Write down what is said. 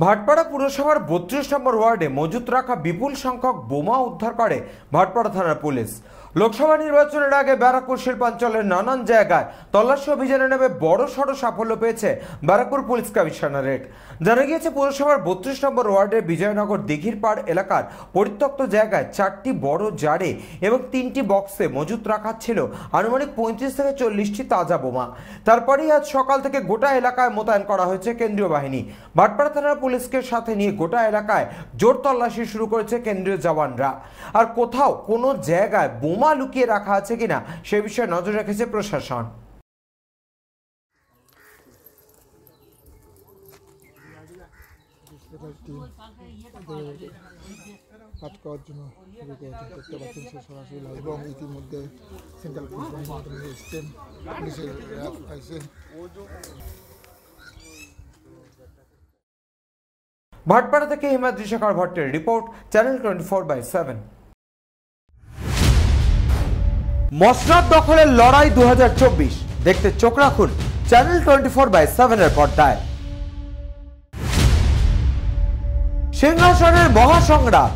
ভাটপাড়া পুরসভার 32 নম্বর ওয়ার্ডে মজুত রাখা বিপুল সংখ্যক বোমা উদ্ধার করে ভাটপাড়া থানার পুলিশ। লোকসভা নির্বাচনের আগে ব্যারাকপুর শিল্পাঞ্চলের নানান জায়গায় তল্লাশি অভিযানে নেমে বড়সড় সাফল্য পেয়েছে ব্যারাকপুর পুলিশ কমিশনারেট। জানা গিয়েছে, পুরসভার 32 নম্বর ওয়ার্ডের বিজয়নগর দিঘির পাড় এলাকার পরিত্যক্ত জায়গায় 4টি বড় জারে এবং 3টি বক্সে মজুত রাখা ছিল আনুমানিক 35 থেকে 40টি তাজা বোমা। তারপরেই আজ সকাল থেকে গোটা এলাকায় মোতায়েন করা হয়েছে কেন্দ্রীয় বাহিনী। ভাটপাড়া থানার পুলিশকে সাথে নিয়ে গোটা এলাকায় জোর তল্লাশি শুরু করেছে কেন্দ্রীয় জওয়ানরা। আর কোথাও কোনো জায়গায় বোমা লুকিয়ে রাখা আছে কিনা সে বিষয়ে নজর রেখেছে প্রশাসন। এবং ইতিমধ্যে সেন্ট্রাল পুলিশ বাহিনী এসছেন, পুলিশের র্যাব আছে। ভাটপাড়া থেকে হিমাদ্রি শেখর ভট্টের রিপোর্ট, চ্যানেল 24/7। মসনদ দখলের লড়াই 2024 দেখতে চোখ রাখুন চ্যানেল 24/7 এর পর্দায়। সিংহাসনের মহাসংগ্রাম